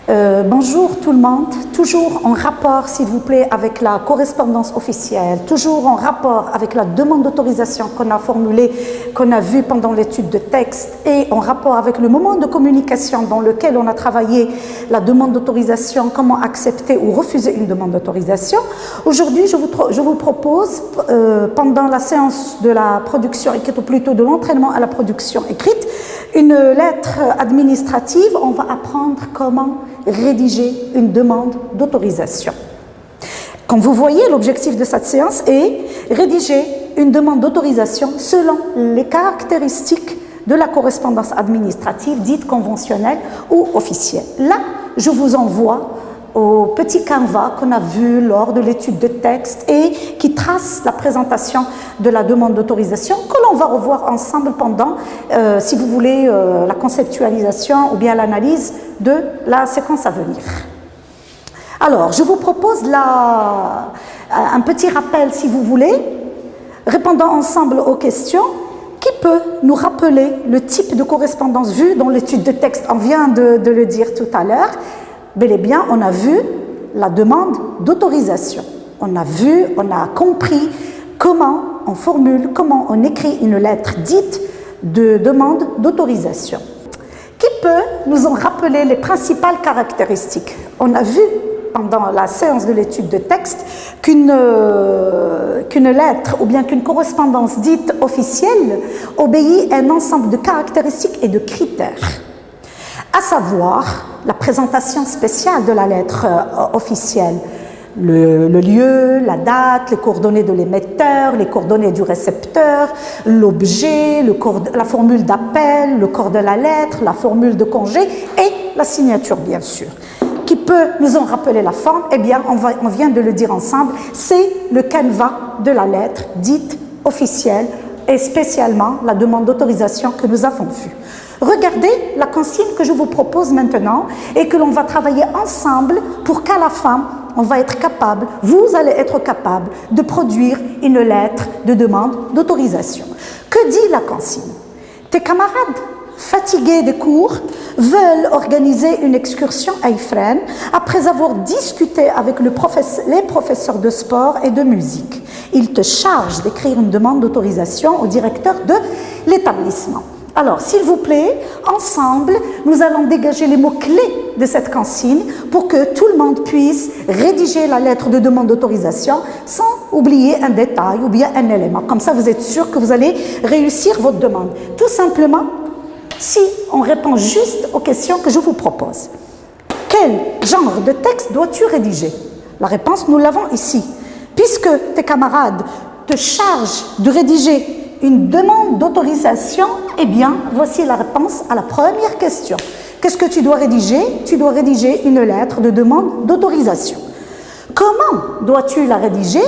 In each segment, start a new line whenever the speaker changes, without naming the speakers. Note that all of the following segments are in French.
Bonjour tout le monde, toujours en rapport s'il vous plaît avec la correspondance officielle, toujours en rapport avec la demande d'autorisation qu'on a formulée, qu'on a vue pendant l'étude de texte et en rapport avec le moment de communication dans lequel on a travaillé la demande d'autorisation, comment accepter ou refuser une demande d'autorisation. Aujourd'hui, je vous propose, pendant la séance de la production écrite, ou plutôt de l'entraînement à la production écrite, une lettre administrative. On va apprendre comment rédiger une demande d'autorisation. Comme vous voyez, l'objectif de cette séance est rédiger une demande d'autorisation selon les caractéristiques de la correspondance administrative dite conventionnelle ou officielle. Là, je vous envoie au petit canevas qu'on a vu lors de l'étude de texte et qui trace la présentation de la demande d'autorisation que l'on va revoir ensemble pendant, si vous voulez, la conceptualisation ou bien l'analyse de la séquence à venir. Alors, je vous propose un petit rappel, si vous voulez, répondant ensemble aux questions. Qui peut nous rappeler le type de correspondance vue dans l'étude de texte? On vient de le dire tout à l'heure. Bel et bien, on a vu la demande d'autorisation. On a vu, on a compris comment on formule, comment on écrit une lettre dite de demande d'autorisation. Qui peut nous en rappeler les principales caractéristiques? On a vu pendant la séance de l'étude de texte qu'une lettre ou bien qu'une correspondance dite officielle obéit à un ensemble de caractéristiques et de critères, à savoir la présentation spéciale de la lettre officielle, le lieu, la date, les coordonnées de l'émetteur, les coordonnées du récepteur, l'objet, la formule d'appel, le corps de la lettre, la formule de congé et la signature, bien sûr. Qui peut nous en rappeler la forme? Eh bien, on vient de le dire ensemble, c'est le canevas de la lettre dite officielle et spécialement la demande d'autorisation que nous avons vue. Regardez la consigne que je vous propose maintenant et que l'on va travailler ensemble pour qu'à la fin, on va être capable, vous allez être capable de produire une lettre de demande d'autorisation. Que dit la consigne? Tes camarades fatigués des cours veulent organiser une excursion à Ifrane après avoir discuté avec les professeurs de sport et de musique. Ils te chargent d'écrire une demande d'autorisation au directeur de l'établissement. Alors, s'il vous plaît, ensemble, nous allons dégager les mots-clés de cette consigne pour que tout le monde puisse rédiger la lettre de demande d'autorisation sans oublier un détail ou bien un élément. Comme ça, vous êtes sûr que vous allez réussir votre demande. Tout simplement, si on répond juste aux questions que je vous propose. Quel genre de texte dois-tu rédiger? La réponse, nous l'avons ici. Puisque tes camarades te chargent de rédiger une demande d'autorisation, eh bien, voici la réponse à la première question. Qu'est-ce que tu dois rédiger? Tu dois rédiger une lettre de demande d'autorisation. Comment dois-tu la rédiger?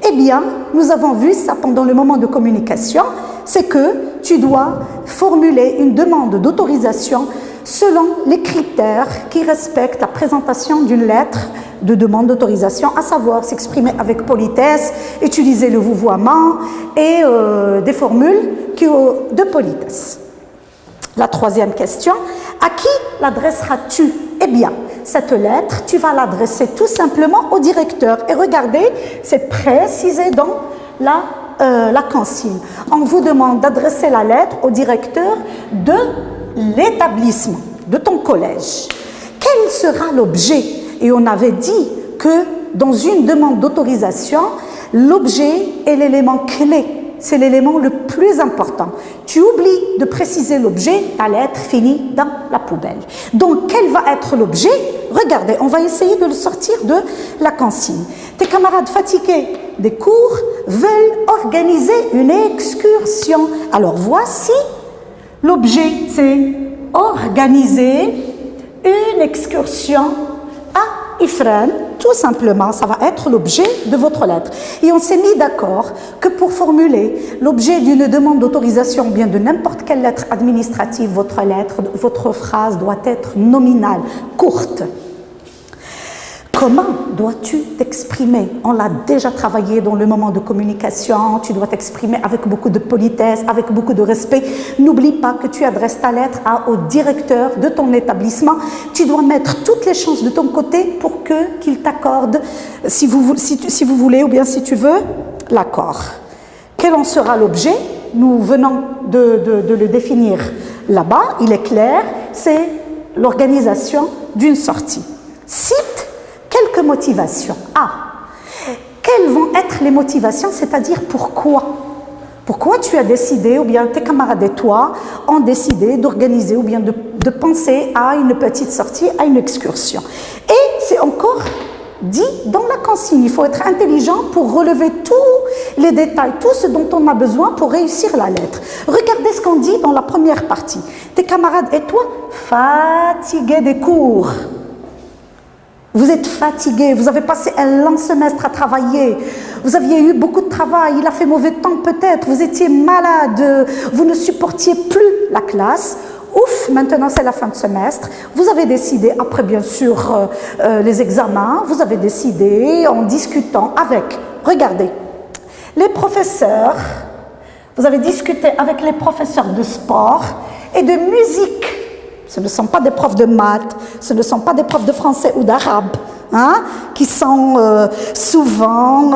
Eh bien, nous avons vu ça pendant le moment de communication, c'est que tu dois formuler une demande d'autorisation selon les critères qui respectent la présentation d'une lettre de demande d'autorisation, à savoir s'exprimer avec politesse, utiliser le vouvoiement et des formules de politesse. La troisième question, à qui l'adresseras-tu? Eh bien, cette lettre, tu vas l'adresser tout simplement au directeur. Et regardez, c'est précisé dans la consigne. On vous demande d'adresser la lettre au directeur de l'établissement, de ton collège. Quel sera l'objet? Et on avait dit que dans une demande d'autorisation, l'objet est l'élément clé. C'est l'élément le plus important. Tu oublies de préciser l'objet, ta lettre finit dans la poubelle. Donc, quel va être l'objet? Regardez, on va essayer de le sortir de la consigne. Tes camarades fatigués des cours veulent organiser une excursion. Alors, voici l'objet, c'est organiser une excursion à Ifrane. Tout simplement, ça va être l'objet de votre lettre. Et on s'est mis d'accord que pour formuler l'objet d'une demande d'autorisation, bien de n'importe quelle lettre administrative, votre phrase doit être nominale, courte. Comment dois-tu t'exprimer? On l'a déjà travaillé dans le moment de communication. Tu dois t'exprimer avec beaucoup de politesse, avec beaucoup de respect. N'oublie pas que tu adresses ta lettre au directeur de ton établissement. Tu dois mettre toutes les chances de ton côté pour qu'il t'accorde, si vous voulez ou bien si tu veux, l'accord. Quel en sera l'objet? Nous venons de le définir là-bas. Il est clair, c'est l'organisation d'une sortie. Cite quelques motivations. Quelles vont être les motivations, c'est-à-dire pourquoi? Pourquoi tu as décidé, ou bien tes camarades et toi ont décidé d'organiser ou bien de penser à une petite sortie, à une excursion. Et c'est encore dit dans la consigne. Il faut être intelligent pour relever tous les détails, tout ce dont on a besoin pour réussir la lettre. Regardez ce qu'on dit dans la première partie. Tes camarades et toi, fatigués des cours. Vous êtes fatigué, vous avez passé un long semestre à travailler, vous aviez eu beaucoup de travail, il a fait mauvais temps peut-être, vous étiez malade, vous ne supportiez plus la classe. Ouf, maintenant c'est la fin de semestre, vous avez décidé, après bien sûr les examens, vous avez décidé en discutant avec, regardez, les professeurs, vous avez discuté avec les professeurs de sport et de musique. Ce ne sont pas des profs de maths, ce ne sont pas des profs de français ou d'arabe, qui sont souvent,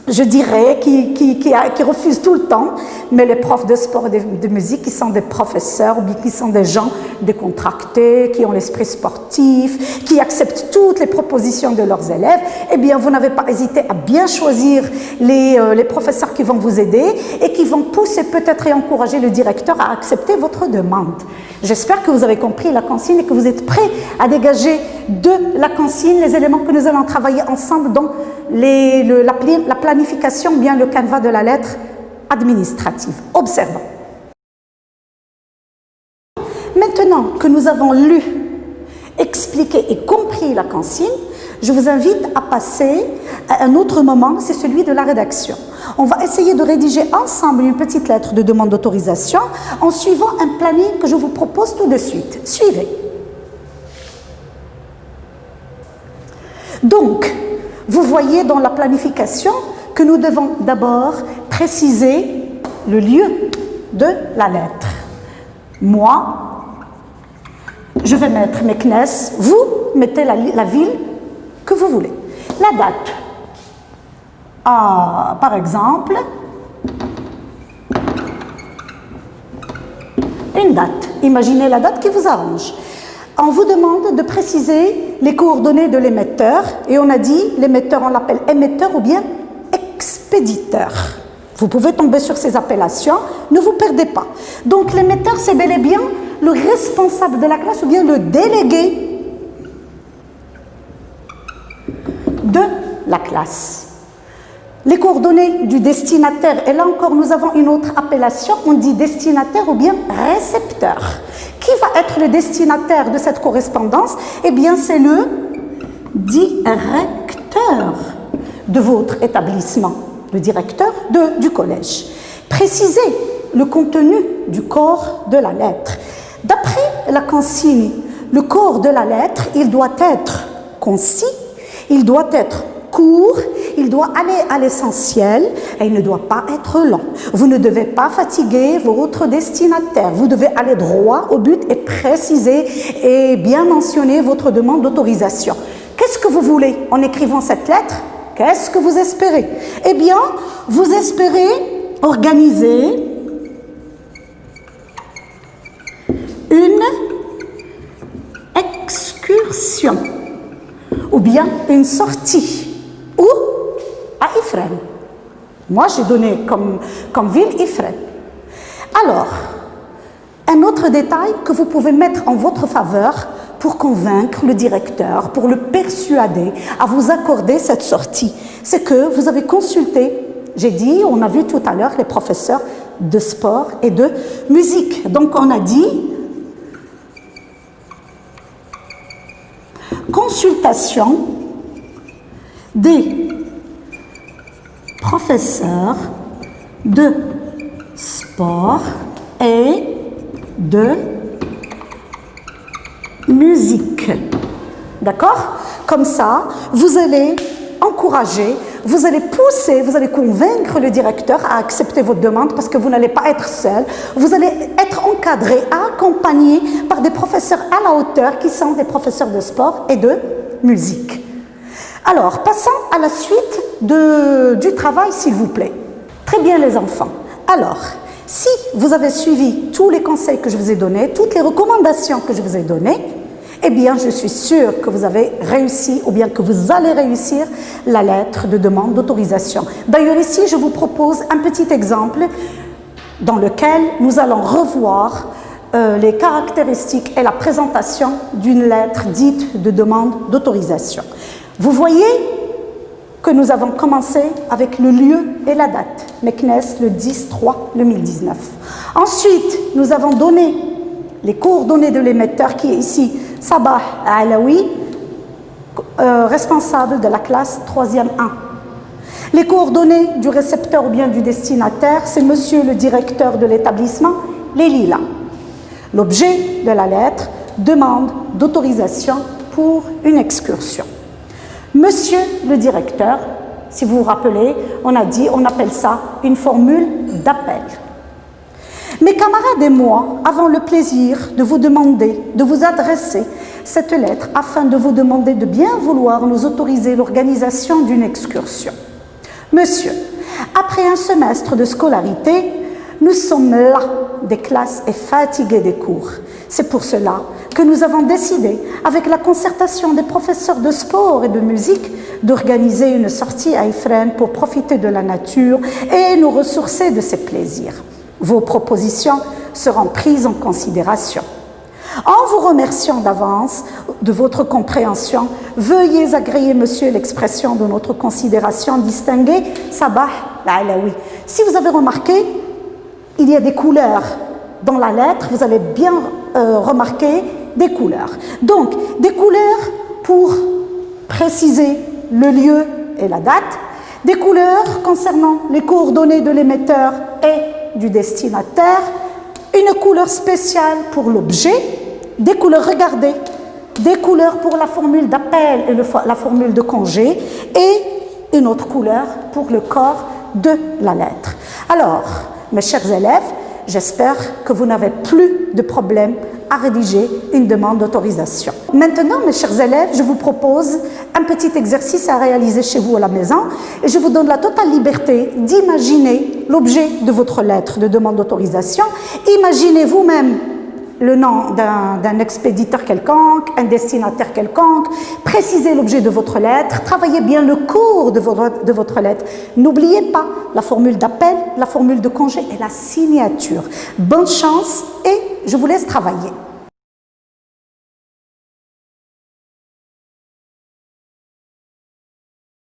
je dirais, qui refusent tout le temps, mais les profs de sport et de musique, qui sont des professeurs, ou bien qui sont des gens décontractés, qui ont l'esprit sportif, qui acceptent toutes les propositions de leurs élèves, eh bien, vous n'avez pas hésité à bien choisir les professeurs qui vont vous aider et qui vont pousser peut-être et encourager le directeur à accepter votre demande. J'espère que vous avez compris la consigne et que vous êtes prêts à dégager de la consigne les éléments que nous allons travailler ensemble dans la planification, bien le canevas de la lettre administrative. Observons. Maintenant que nous avons lu, expliqué et compris la consigne, je vous invite à passer à un autre moment, c'est celui de la rédaction. On va essayer de rédiger ensemble une petite lettre de demande d'autorisation en suivant un planning que je vous propose tout de suite. Suivez. Donc, vous voyez dans la planification que nous devons d'abord préciser le lieu de la lettre. Moi, je vais mettre Meknès, vous mettez la ville que vous voulez. La date. Par exemple, une date. Imaginez la date qui vous arrange. On vous demande de préciser les coordonnées de l'émetteur et on a dit l'émetteur, on l'appelle émetteur ou bien expéditeur. Vous pouvez tomber sur ces appellations, ne vous perdez pas. Donc l'émetteur, c'est bel et bien le responsable de la classe ou bien le délégué de la classe. Les coordonnées du destinataire, et là encore nous avons une autre appellation, on dit destinataire ou bien récepteur. Qui va être le destinataire de cette correspondance? Eh bien c'est le directeur de votre établissement, le directeur du collège. Précisez le contenu du corps de la lettre. D'après la consigne, le corps de la lettre, il doit être concis, il doit être court, il doit aller à l'essentiel et il ne doit pas être long. Vous ne devez pas fatiguer votre destinataire. Vous devez aller droit au but et préciser et bien mentionner votre demande d'autorisation. Qu'est-ce que vous voulez en écrivant cette lettre? Qu'est-ce que vous espérez? Eh bien, vous espérez organiser une excursion ou bien une sortie. Où? À Ifrane. Moi, j'ai donné comme ville Ifrane. Alors, un autre détail que vous pouvez mettre en votre faveur pour convaincre le directeur, pour le persuader à vous accorder cette sortie, c'est que vous avez consulté, j'ai dit, on a vu tout à l'heure les professeurs de sport et de musique. Donc, on a dit consultation des professeurs de sport et de musique. D'accord? Comme ça, vous allez encourager, vous allez pousser, vous allez convaincre le directeur à accepter votre demande parce que vous n'allez pas être seul. Vous allez être encadré, accompagné par des professeurs à la hauteur qui sont des professeurs de sport et de musique. Alors, passons à la suite du travail, s'il vous plaît. Très bien, les enfants. Alors, si vous avez suivi tous les conseils que je vous ai donnés, toutes les recommandations que je vous ai données, eh bien, je suis sûre que vous avez réussi ou bien que vous allez réussir la lettre de demande d'autorisation. D'ailleurs, ici, je vous propose un petit exemple dans lequel nous allons revoir les caractéristiques et la présentation d'une lettre dite de demande d'autorisation. Vous voyez que nous avons commencé avec le lieu et la date, Meknès, le 10/3/2019. Ensuite, nous avons donné les coordonnées de l'émetteur qui est ici, Sabah Alaoui, responsable de la classe 3e 1. Les coordonnées du récepteur ou bien du destinataire, c'est monsieur le directeur de l'établissement, les Lilas. L'objet de la lettre, demande d'autorisation pour une excursion. Monsieur le directeur, si vous vous rappelez, on a dit, on appelle ça une formule d'appel. Mes camarades et moi avons le plaisir de vous demander, de vous adresser cette lettre afin de vous demander de bien vouloir nous autoriser l'organisation d'une excursion. Monsieur, après un semestre de scolarité, nous sommes là des classes et fatigués des cours. C'est pour cela que nous avons décidé, avec la concertation des professeurs de sport et de musique, d'organiser une sortie à Ifrane pour profiter de la nature et nous ressourcer de ses plaisirs. Vos propositions seront prises en considération. En vous remerciant d'avance de votre compréhension, veuillez agréer, monsieur, l'expression de notre considération distinguée, Sabah Alaoui. Si vous avez remarqué, il y a des couleurs dans la lettre, vous allez bien remarquer des couleurs. Donc, des couleurs pour préciser le lieu et la date, des couleurs concernant les coordonnées de l'émetteur et du destinataire, une couleur spéciale pour l'objet, des couleurs, regardez, des couleurs pour la formule d'appel et la formule de congé et une autre couleur pour le corps de la lettre. Alors, mes chers élèves, j'espère que vous n'avez plus de problème à rédiger une demande d'autorisation. Maintenant, mes chers élèves, je vous propose un petit exercice à réaliser chez vous à la maison et je vous donne la totale liberté d'imaginer l'objet de votre lettre de demande d'autorisation. Imaginez vous-même le nom d'un expéditeur quelconque, un destinataire quelconque, précisez l'objet de votre lettre, travaillez bien le cours de votre lettre. N'oubliez pas la formule d'appel, la formule de congé et la signature. Bonne chance et je vous laisse travailler.